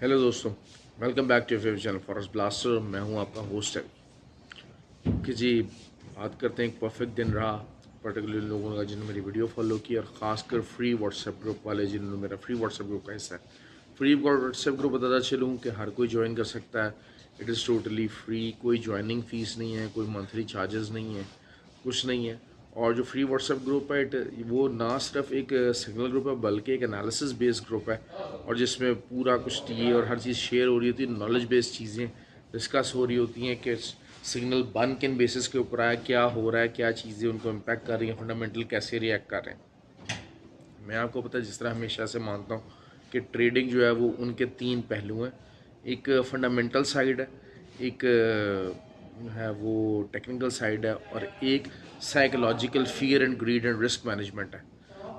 Hello दोस्तों, welcome back to your favourite channel forest blaster. मैं हूं आपका होस्ट है कि जी बात करते हैं। एक परफेक्ट दिन रहा पर्टिकुलर लोगों का जिन्होंने मेरी वीडियो फॉलो की, और ख़ासकर फ्री व्हाट्सएप ग्रुप वाले जिन्होंने मेरा फ्री व्हाट्सएप ग्रुप का हिस्सा है। फ्री व्हाट्सएप ग्रुप बताता चलूँ कि हर कोई ज्वाइन कर सकता है। इट इज़ टोटली फ्री, कोई ज्वाइनिंग फ़ीस नहीं है, कोई मंथली चार्जेस नहीं है, कुछ नहीं है। और जो फ्री व्हाट्सएप ग्रुप है वो ना सिर्फ एक सिग्नल ग्रुप है बल्कि एक एनालिसिस बेस्ड ग्रुप है, और जिसमें पूरा कुछ टी और हर चीज़ शेयर हो रही होती है। नॉलेज बेस्ड चीज़ें डिस्कस हो रही होती हैं कि सिग्नल बन किन बेसिस के ऊपर आया, क्या हो रहा है, क्या चीज़ें उनको इम्पैक्ट कर रही हैं, फंडामेंटल कैसे रिएक्ट कर रहे हैं। मैं आपको पता है, जिस तरह हमेशा से मानता हूँ कि ट्रेडिंग जो है वो उनके तीन पहलू हैं। एक फंडामेंटल साइड है, एक है वो टेक्निकल साइड है, और एक psychological fear and greed and risk management है।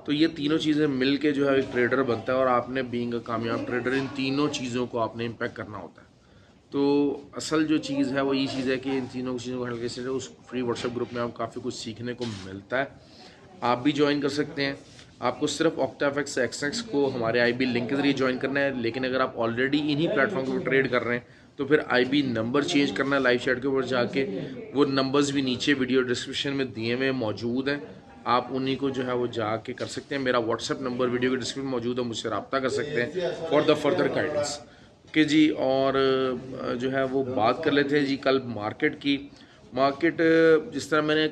तो ये तीनों चीज़ें मिल के जो है एक ट्रेडर बनता है, और आपने बीइंग अ कामयाब ट्रेडर इन तीनों चीज़ों को आपने इम्पैक्ट करना होता है। तो असल जो चीज़ है वो ये चीज़ है कि इन तीनों चीज़ों को हल्के से उस फ्री व्हाट्सएप ग्रुप में आपको काफ़ी कुछ सीखने को मिलता है। आप भी ज्वाइन कर सकते हैं। आपको सिर्फ ऑक्टाफेक्स एक्सएक्स को हमारे आईबी लिंक के जरिए ज्वाइन करना है, लेकिन अगर आप ऑलरेडी इन्हीं प्लेटफॉर्म के ऊपर ट्रेड कर रहे हैं तो फिर आईबी नंबर चेंज करना है लाइव चैट के ऊपर जाके। वो नंबर्स भी नीचे वीडियो डिस्क्रिप्शन में दिए हुए मौजूद हैं, आप उन्हीं को जो है वो जाके कर सकते हैं। मेरा व्हाट्सएप नंबर वीडियो के डिस्क्रिप्शन में मौजूद है, मुझसे रब्ता कर सकते हैं for the further guidance. Okay ji. और जो है वो बात कर लेते हैं जी कल मार्केट की। मार्केट जिस तरह मैंने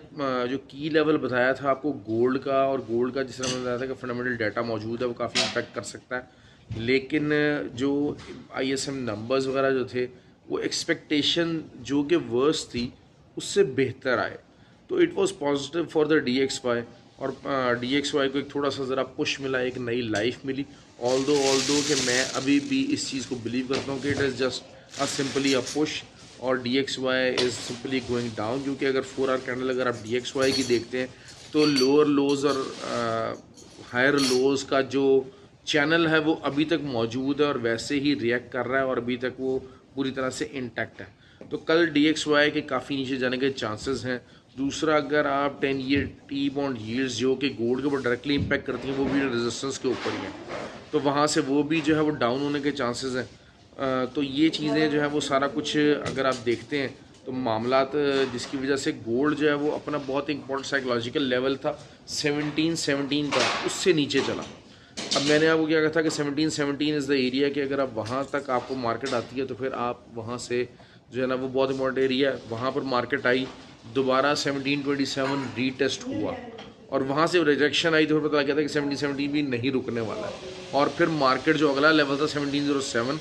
जो की लेवल बताया था आपको गोल्ड का, और गोल्ड का जिस तरह मैंने बताया था कि फंडामेंटल डाटा मौजूद है, वो काफ़ी इम्पैक्ट कर सकता है। लेकिन जो आईएसएम नंबर्स वगैरह जो थे वो एक्सपेक्टेशन जो कि वर्स थी उससे बेहतर आए, तो it was positive for the DXY। और DXY को एक थोड़ा सा ज़रा पुश मिला, एक नई लाइफ मिली। ऑल दो कि मैं अभी भी इस चीज़ को बिलीव करता हूँ कि it is just simply a push, और DXY is simply going down. क्योंकि अगर 4 आवर कैंडल अगर आप DXY की देखते हैं तो लोअर लोज और हायर लोज का जो चैनल है वो अभी तक मौजूद है और वैसे ही रिएक्ट कर रहा है, और अभी तक वो पूरी तरह से इंटैक्ट है। तो कल DXY के काफ़ी नीचे जाने के चांसेस हैं। दूसरा, अगर आप 10 ईयर टी बॉन्ड यील्ड्स जो कि गोल्ड के ऊपर डायरेक्टली इम्पैक्ट करती हैं वो भी रेजिस्टेंस के ऊपर ही हैं, तो वहाँ से वो भी जो है वो डाउन होने के चांसेस हैं। तो ये चीज़ें जो है वो सारा कुछ अगर आप देखते हैं तो मामलात जिसकी वजह से गोल्ड जो है वो अपना बहुत इंपॉर्टेंट साइकोलॉजिकल लेवल था 1717 का, उससे नीचे चला। अब मैंने आपको क्या कहा था कि 1717 इज़ द एरिया कि अगर आप वहाँ तक आपको मार्केट आती है तो फिर आप वहाँ से जो है ना वो बहुत इंपॉर्टेंट एरिया है। वहाँ पर मार्केट आई, दोबारा 1727 रीटेस्ट हुआ, और वहाँ से रिजेक्शन आई, तो फिर पता लग गया था कि 1717 भी नहीं रुकने वाला है। और फिर मार्केट जो अगला लेवल था 1707,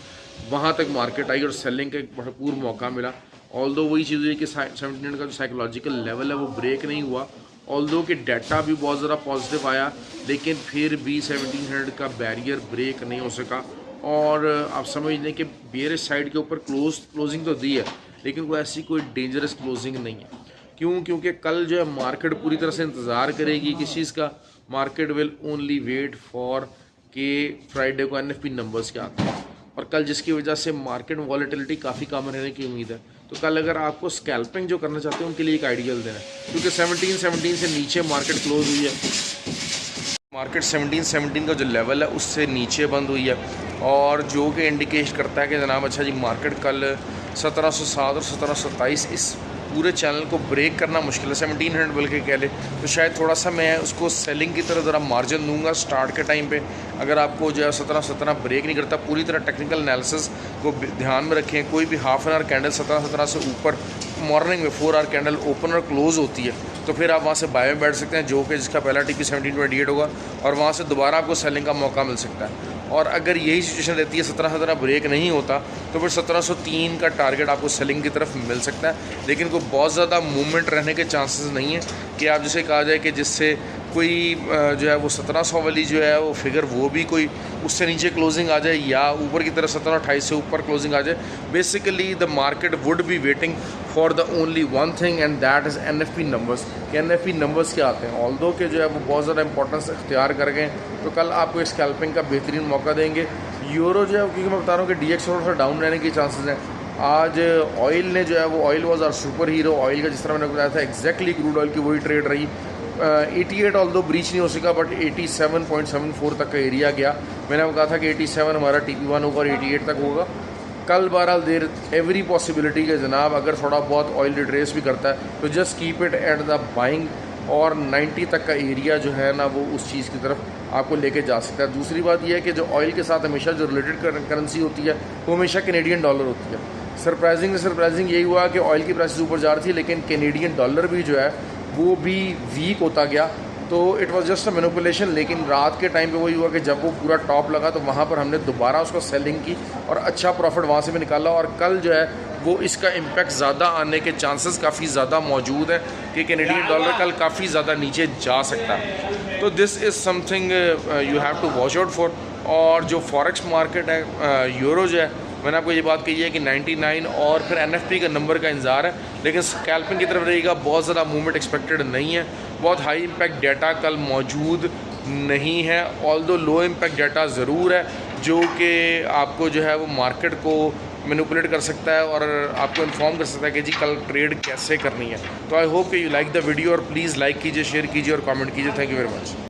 वहाँ तक मार्केट आई और सेलिंग का एक भरपूर मौका मिला। ऑल्दो वही चीज़ हुई कि 1700 का जो साइकोलॉजिकल लेवल है वो ब्रेक नहीं हुआ। ऑल्दो कि डाटा भी बहुत ज़्यादा पॉजिटिव आया, लेकिन फिर भी 1700 का बैरियर ब्रेक नहीं हो सका। और आप समझ लें कि बेयरिश साइड के ऊपर क्लोजिंग तो दी है, लेकिन कोई ऐसी कोई डेंजरस क्लोजिंग नहीं है। क्यों? क्योंकि कल जो है मार्केट पूरी तरह से इंतज़ार करेगी किस चीज़ का। Market will only wait for के फ्राइडे को NFP नंबर्स के आते हैं, और कल जिसकी वजह से मार्केट में वॉलेटिलिटी काफ़ी कम रहने की उम्मीद है। तो कल अगर आपको स्कैल्पिंग जो करना चाहते हैं उनके लिए एक आइडियल दिन है, क्योंकि 1717 से नीचे मार्केट क्लोज हुई है। मार्केट 1717 का जो लेवल है उससे नीचे बंद हुई है, और जो कि इंडिकेट करता है कि जनाब अच्छा जी मार्केट कल 1707 और 1727 इस पूरे चैनल को ब्रेक करना मुश्किल है, 1700 बल्कि कह ले। तो शायद थोड़ा सा मैं उसको सेलिंग की तरह ज़रा मार्जिन दूंगा स्टार्ट के टाइम पे। अगर आपको जो है 1717 ब्रेक नहीं करता, पूरी तरह टेक्निकल एनालिसिस को ध्यान में रखें। कोई भी हाफ एन आवर कैंडल 1717 से ऊपर मॉर्निंग में 4 आवर कैंडल ओपन और क्लोज होती है, तो फिर आप वहाँ से बाय में बैठ सकते हैं, जो कि जिसका पहला TP 1728 होगा, और वहाँ से दोबारा आपको सेलिंग का मौका मिल सकता है। और अगर यही सिचुएशन रहती है 1717 ब्रेक नहीं होता, तो फिर 1703 का टारगेट आपको सेलिंग की तरफ मिल सकता है। लेकिन कोई बहुत ज़्यादा मूवमेंट रहने के चांसेस नहीं है कि आप जिसे कहा जाए कि जिससे कोई जो है वो 1700 वाली जो है वो फिगर वो भी कोई उससे नीचे क्लोजिंग आ जाए, या ऊपर की तरफ 1728 से ऊपर क्लोजिंग आ जाए। Basically the market would be waiting for the only one thing, and that is NFP numbers. NFP numbers क्या आते हैं, ऑल्दो के जो है वो बहुत ज़्यादा इंपॉर्टेंस इख्तियार कर गए, तो कल आपको स्कैल्पिंग का बेहतरीन मौका देंगे। यूरो जो है, क्योंकि मैं बता रहा हूँ कि DX थोड़ा सा डाउन रहने के चांसेस हैं। आज ऑयल ने जो है वो oil was our super hero. Oil का जिस तरह मैंने बताया था एग्जैक्टली क्रूड ऑयल की वही ट्रेड रही। 88 ऑल्दो ब्रीच नहीं हो सका, बट 87.74 तक का एरिया गया, मैंने आपको कहा था कि 87 हमारा TP1 होगा और 88 तक होगा। कल बहरहाल देर एवरी पॉसिबिलिटी के जनाब अगर थोड़ा बहुत ऑयल रिट्रेस भी करता है तो just keep it at the buying, और 90 तक का एरिया जो है ना वो उस चीज़ की तरफ आपको लेके जा सकता है। दूसरी बात यह है कि जो ऑयल के साथ हमेशा जो रिलेटेड करेंसी होती है वो हमेशा कैनेडियन डॉलर होती है। सरप्राइजिंग यही हुआ कि ऑयल की प्राइसेस ऊपर जा रही थी लेकिन कैनेडियन डॉलर भी जो है वो भी वीक होता गया, तो it was just a manipulation. लेकिन रात के टाइम पे वही हुआ कि जब वो पूरा टॉप लगा तो वहाँ पर हमने दोबारा उसको सेलिंग की और अच्छा प्रॉफिट वहाँ से भी निकाला, और कल जो है वो इसका इम्पैक्ट ज़्यादा आने के चांसेस काफ़ी ज़्यादा मौजूद हैं कि कैनेडियन डॉलर कल काफ़ी ज़्यादा नीचे जा सकता है। तो this is something you have to watch out for. और जो फॉरेक्स मार्केट है यूरो जो है, मैंने आपको ये बात कही है कि 99 और फिर NFP का नंबर का इंतज़ार है, लेकिन स्कैल्पिंग की तरफ रहेगा। बहुत ज़्यादा मूवमेंट एक्सपेक्टेड नहीं है, बहुत हाई इम्पैक्ट डाटा कल मौजूद नहीं है। ऑल्दो लो इम्पैक्ट डाटा ज़रूर है जो कि आपको जो है वो मार्केट को मैनिपुलेट कर सकता है और आपको इन्फॉर्म कर सकता है कि जी कल ट्रेड कैसे करनी है। तो आई होप कि यू लाइक द वीडियो, और प्लीज़ लाइक कीजिए, शेयर कीजिए और कमेंट कीजिए। Thank you very much.